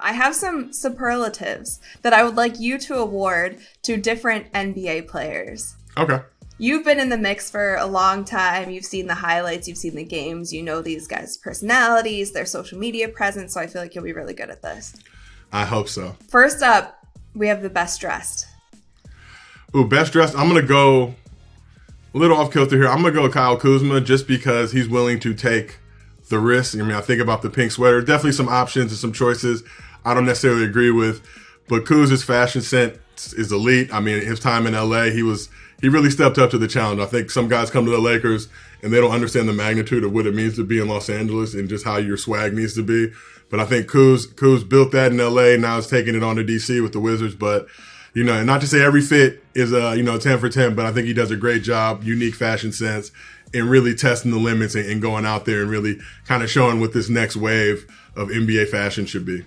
I have some superlatives that I would like you to award to different NBA players. Okay. You've been in the mix for a long time. You've seen the highlights. You've seen the games. You know these guys' personalities, their social media presence. So I feel like you'll be really good at this. I hope so. First up, we have the best dressed. Ooh, best dressed. I'm going to go a little off kilter here. I'm going to go Kyle Kuzma just because he's willing to take the risk. I mean, I think about the pink sweater. Definitely some options and some choices I don't necessarily agree with. But Kuz's fashion sense is elite. I mean, his time in LA, he really stepped up to the challenge. I think some guys come to the Lakers and they don't understand the magnitude of what it means to be in Los Angeles and just how your swag needs to be. But I think Kuz built that in LA. Now he's taking it on to DC with the Wizards. But, and not to say every fit is 10 for 10, but I think he does a great job, unique fashion sense, and really testing the limits and going out there and really kind of showing what this next wave of NBA fashion should be.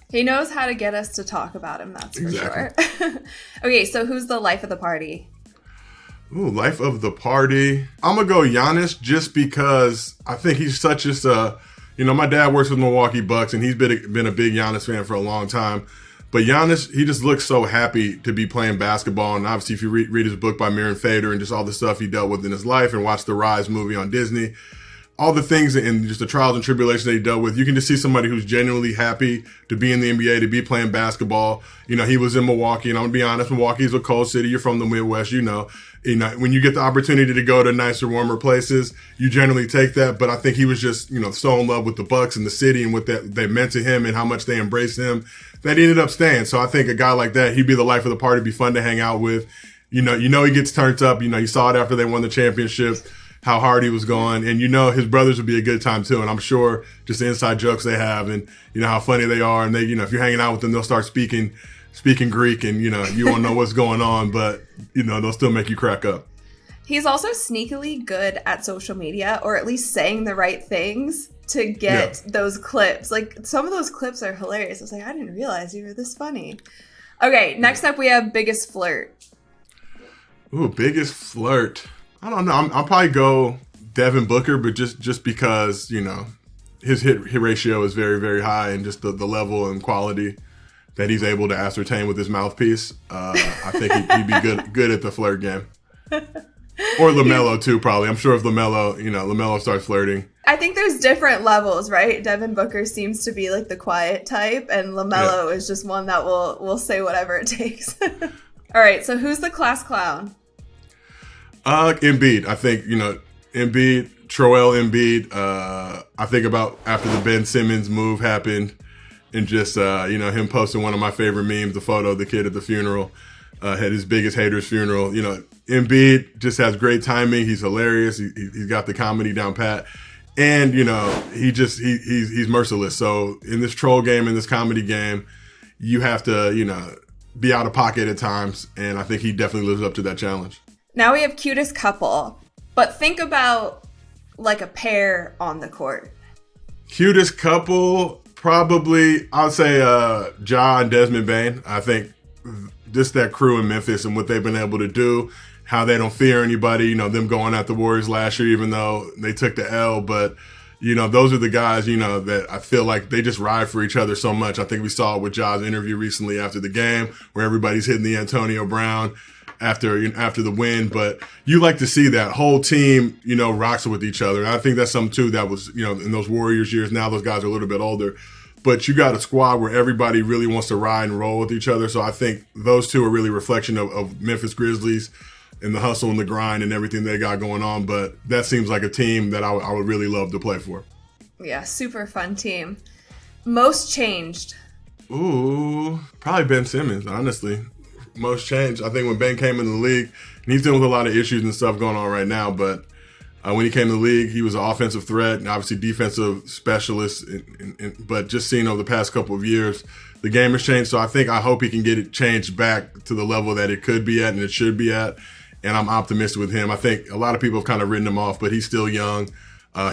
He knows how to get us to talk about him, that's for Exactly. sure. Okay, so who's the life of the party? Ooh, life of the party. I'm going to go Giannis just because I think he's such just my dad works with Milwaukee Bucks and he's been a big Giannis fan for a long time. But Giannis, he just looks so happy to be playing basketball. And obviously, if you read his book by Miran Fader and just all the stuff he dealt with in his life and watch the Rise movie on Disney, all the things and just the trials and tribulations that he dealt with, you can just see somebody who's genuinely happy to be in the NBA, to be playing basketball. He was in Milwaukee, and I'm going to be honest, Milwaukee's a cold city. You're from the Midwest, when you get the opportunity to go to nicer, warmer places, you generally take that. But I think he was just, so in love with the Bucks and the city and what they meant to him and how much they embraced him that he ended up staying. So I think a guy like that, he'd be the life of the party, be fun to hang out with. He gets turned up. You saw it after they won the championship, how hard he was going. And his brothers would be a good time too. And I'm sure just the inside jokes they have and, how funny they are. And they, if you're hanging out with them, they'll start speaking Greek and, you won't know what's going on, but, they'll still make you crack up. He's also sneakily good at social media, or at least saying the right things to get those clips. Like, some of those clips are hilarious. I was like, I didn't realize you were this funny. Okay, next up we have biggest flirt. Ooh, biggest flirt. I don't know. I'll probably go Devin Booker, but just because, his hit ratio is very, very high and just the level and quality that he's able to ascertain with his mouthpiece. I think he'd be good at the flirt game. Or LaMelo too, probably. I'm sure if LaMelo starts flirting. I think there's different levels, right? Devin Booker seems to be like the quiet type, and LaMelo is just one that will say whatever it takes. All right, so who's the class clown? Embiid. I think, Embiid, Troel Embiid. I think about after the Ben Simmons move happened and just, him posting one of my favorite memes, the photo of the kid at the funeral, had his biggest hater's funeral. Embiid just has great timing. He's hilarious. He's got the comedy down pat. And, he's merciless. So in this troll game, in this comedy game, you have to, be out of pocket at times. And I think he definitely lives up to that challenge. Now we have cutest couple, but think about like a pair on the court. Cutest couple, probably, I'd say Ja and Desmond Bane. I think just that crew in Memphis and what they've been able to do, how they don't fear anybody, them going at the Warriors last year, even though they took the L. But, those are the guys, that I feel like they just ride for each other so much. I think we saw it with Ja's interview recently after the game where everybody's hitting the Antonio Brown after the win. But you like to see that whole team, rocks with each other. And I think that's something too that was, in those Warriors years. Now those guys are a little bit older. But you got a squad where everybody really wants to ride and roll with each other. So I think those two are really a reflection of Memphis Grizzlies and the hustle and the grind and everything they got going on. But that seems like a team that I would really love to play for. Yeah, super fun team. Most changed. Ooh, probably Ben Simmons, honestly. Most changed. I think when Ben came in the league, and he's dealing with a lot of issues and stuff going on right now, but when he came to the league, he was an offensive threat and obviously defensive specialist. But just seeing over the past couple of years, the game has changed. So I hope he can get it changed back to the level that it could be at and it should be at. And I'm optimistic with him. I think a lot of people have kind of written him off, but he's still young.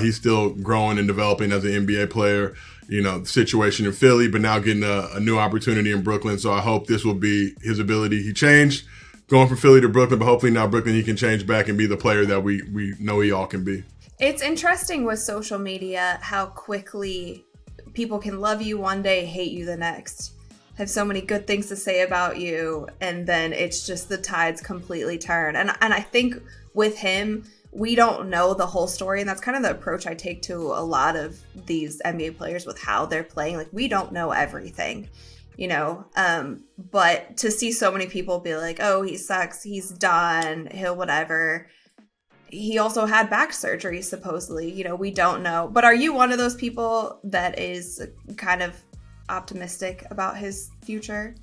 He's still growing and developing as an NBA player. The situation in Philly, but now getting a new opportunity in Brooklyn. So I hope this will be his ability. He changed going from Philly to Brooklyn, but hopefully now Brooklyn he can change back and be the player that we know he all can be. It's interesting with social media how quickly people can love you one day, hate you the next, have so many good things to say about you, and then it's just the tides completely turn. And I think with him, we don't know the whole story, and that's kind of the approach I take to a lot of these NBA players with how they're playing. Like, we don't know everything, you know, but to see so many people be like, oh, he sucks, he's done, he'll whatever. He also had back surgery, supposedly, you know, we don't know. But are you one of those people that is kind of optimistic about his future?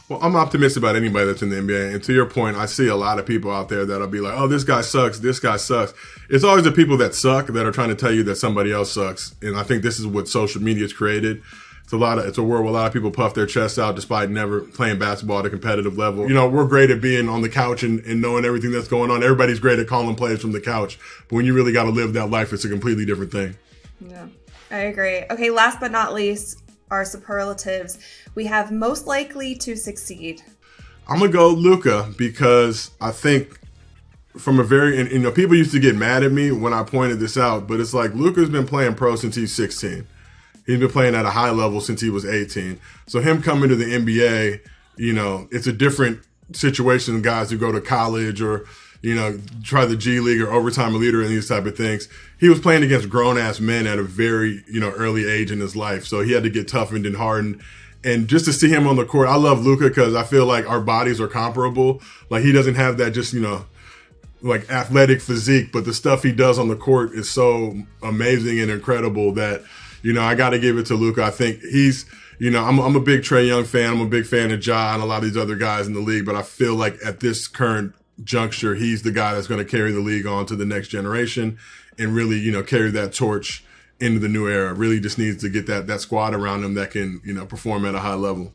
Well, I'm optimistic about anybody that's in the NBA. And to your point, I see a lot of people out there that'll be like, oh, this guy sucks, this guy sucks. It's always the people that suck that are trying to tell you that somebody else sucks. And I think this is what social media has created. It's a world where a lot of people puff their chests out despite never playing basketball at a competitive level. You know, we're great at being on the couch and knowing everything that's going on. Everybody's great at calling players from the couch. But when you really got to live that life, it's a completely different thing. Yeah, I agree. Okay, last but not least, our superlatives. We have most likely to succeed. I'm going to go Luka because I think from a very, and, you know, people used to get mad at me when I pointed this out, but it's like Luka's been playing pro since he's 16. He's been playing at a high level since he was 18. So him coming to the NBA, you know, it's a different situation than guys who go to college or, you know, try the G League or overtime leader and these type of things. He was playing against grown-ass men at a very, you know, early age in his life. So he had to get toughened and hardened. And just to see him on the court, I love Luka because I feel like our bodies are comparable. Like, he doesn't have that just, you know, like athletic physique, but the stuff he does on the court is so amazing and incredible that, you know, I got to give it to Luka. I think he's, you know, I'm a big Trae Young fan. I'm a big fan of Ja and a lot of these other guys in the league, but I feel like at this current juncture, he's the guy that's going to carry the league on to the next generation and really, you know, carry that torch into the new era. Really just needs to get that squad around him that can, you know, perform at a high level.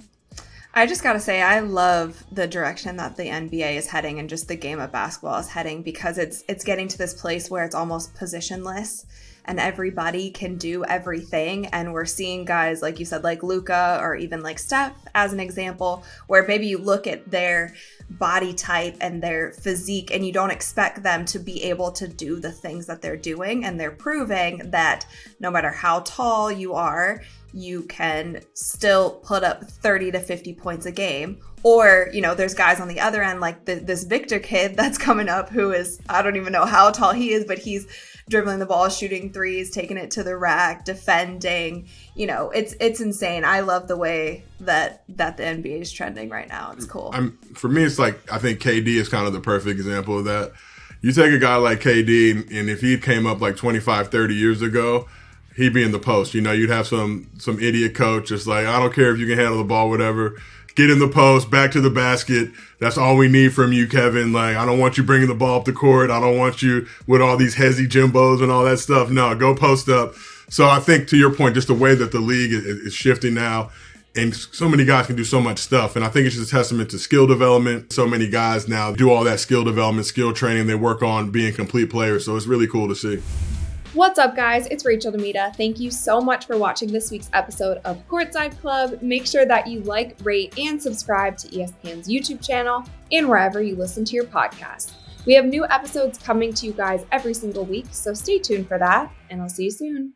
I just got to say, I love the direction that the NBA is heading and just the game of basketball is heading, because it's getting to this place where it's almost positionless and everybody can do everything. And we're seeing guys, like you said, like Luka or even like Steph as an example, where maybe you look at their body type and their physique and you don't expect them to be able to do the things that they're doing. And they're proving that no matter how tall you are, you can still put up 30 to 50 points a game. Or, you know, there's guys on the other end, like this Victor kid that's coming up who is, I don't even know how tall he is, but he's dribbling the ball, shooting threes, taking it to the rack, defending. You know, it's insane. I love the way that the NBA is trending right now. It's cool. For me, it's like, I think KD is kind of the perfect example of that. You take a guy like KD, and if he came up like 25, 30 years ago, he'd be in the post. You know, you'd have some idiot coach just like, I don't care if you can handle the ball, whatever. Get in the post, back to the basket. That's all we need from you, Kevin. Like, I don't want you bringing the ball up the court. I don't want you with all these hezzy Jimbos and all that stuff. No, go post up. So I think, to your point, just the way that the league is shifting now, and so many guys can do so much stuff. And I think it's just a testament to skill development. So many guys now do all that skill development, skill training. They work on being complete players. So it's really cool to see. What's up, guys? It's Rachel DeMita. Thank you so much for watching this week's episode of Courtside Club. Make sure that you like, rate, and subscribe to ESPN's YouTube channel and wherever you listen to your podcast. We have new episodes coming to you guys every single week, so stay tuned for that, and I'll see you soon.